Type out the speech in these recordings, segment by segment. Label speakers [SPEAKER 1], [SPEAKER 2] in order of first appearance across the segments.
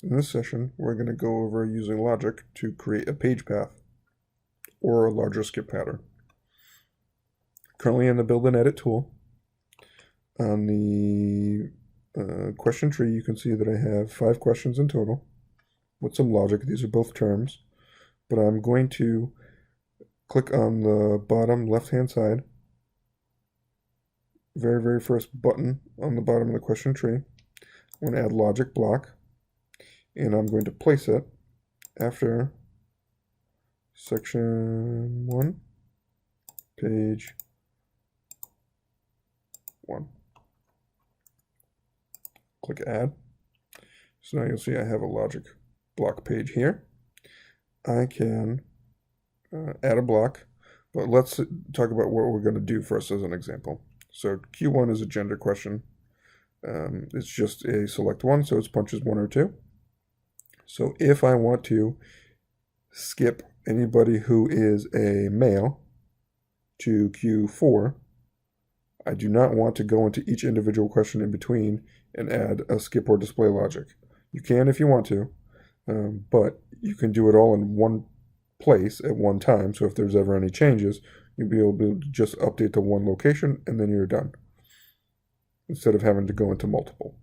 [SPEAKER 1] In this session, we're going to go over using logic to create a page path or a larger skip pattern. Currently in the Build and Edit tool, on the question tree, you can see that I have 5 questions in total with some logic. These are both terms, but I'm going to click on the bottom left-hand side, very first button on the bottom of the question tree. I'm going to add logic block, and I'm going to place it after section 1, page 1. Click add. So now you'll see I have a logic block page here. I can add a block, but let's talk about what we're going to do first as an example. So Q1 is a gender question. It's just a select one, so it's punches 1 or 2. So if I want to skip anybody who is a male to Q4, I do not want to go into each individual question in between and add a skip or display logic. You can if you want to, but you can do it all in one place at one time. So if there's ever any changes, you'll be able to just update to one location and then you're done, instead of having to go into multiple.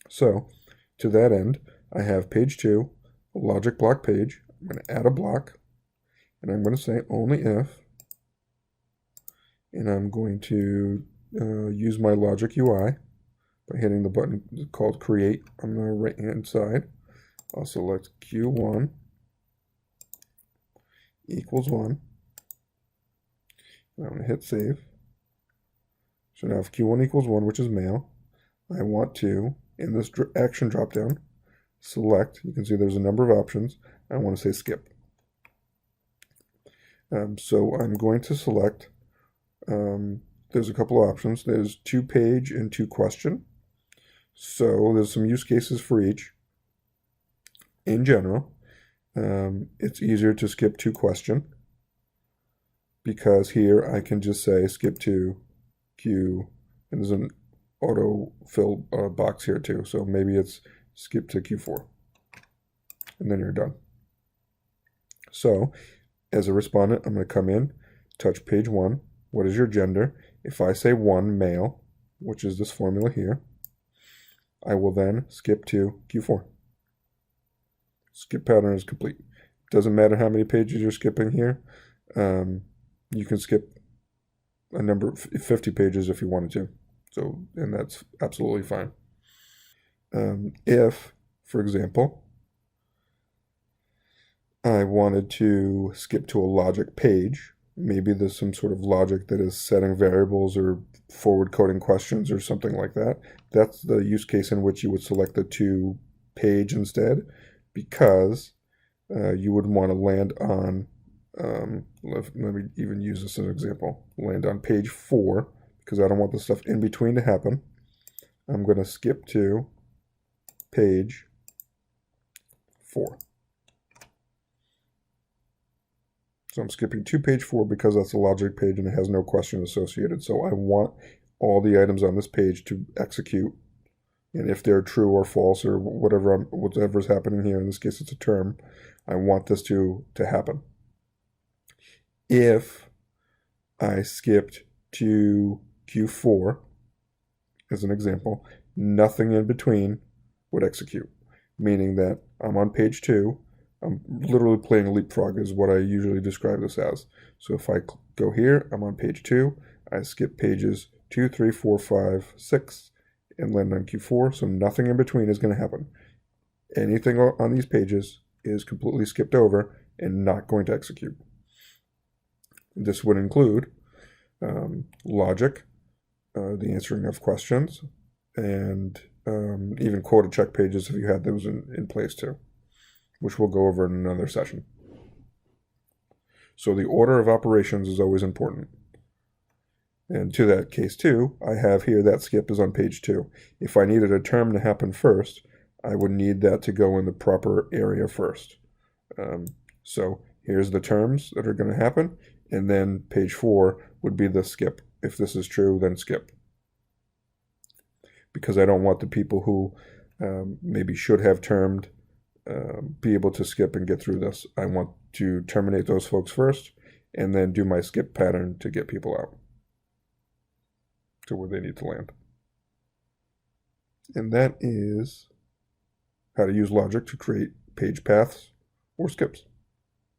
[SPEAKER 1] So to that end, I have page 2, a logic block page. I'm going to add a block, and I'm going to say only if, and I'm going to use my logic UI by hitting the button called create on the right hand side. I'll select Q1 equals 1. And I'm going to hit save. So now if Q1 equals 1, which is male, I want to, in this action dropdown, select, you can see there's a number of options. I want to say skip. So I'm going to select, there's a couple of options. There's 2 page and 2 question. So there's some use cases for each. In general, it's easier to skip 2 question, because here I can just say skip to Q, and there's an auto fill box here too. So maybe it's skip to Q4, and then you're done. So as a respondent, I'm going to come in, touch page 1. What is your gender? If I say 1, male, which is this formula here, I will then skip to Q4. Skip pattern is complete. Doesn't matter how many pages you're skipping here. You can skip a number of 50 pages if you wanted to. So, and that's absolutely fine. If, for example, I wanted to skip to a logic page, maybe there's some sort of logic that is setting variables or forward coding questions or something like that. That's the use case in which you would select the 2 page instead, because you would want to land on, let me even use this as an example, land on page 4, because I don't want the stuff in between to happen. I'm going to skip to page 4. So I'm skipping to page 4 because that's a logic page and it has no question associated. So I want all the items on this page to execute. And if they're true or false or whatever's happening here, in this case it's a term, I want this to happen. If I skipped to Q4, as an example, nothing in between would execute, meaning that I'm on page 2. I'm literally playing leapfrog is what I usually describe this as. So if I go here, I'm on page 2. I skip pages 2, 3, 4, 5, 6, and land on Q4. So nothing in between is going to happen. Anything on these pages is completely skipped over and not going to execute. This would include logic, the answering of questions, and even quota check pages if you had those in place too, which we'll go over in another session. So the order of operations is always important. And to that case too, I have here that skip is on page 2. If I needed a term to happen first, I would need that to go in the proper area first. So here's the terms that are going to happen, and then page 4 would be the skip. If this is true, then skip. Because I don't want the people who maybe should have termed, be able to skip and get through this. I want to terminate those folks first and then do my skip pattern to get people out to where they need to land. And that is how to use logic to create page paths or skips.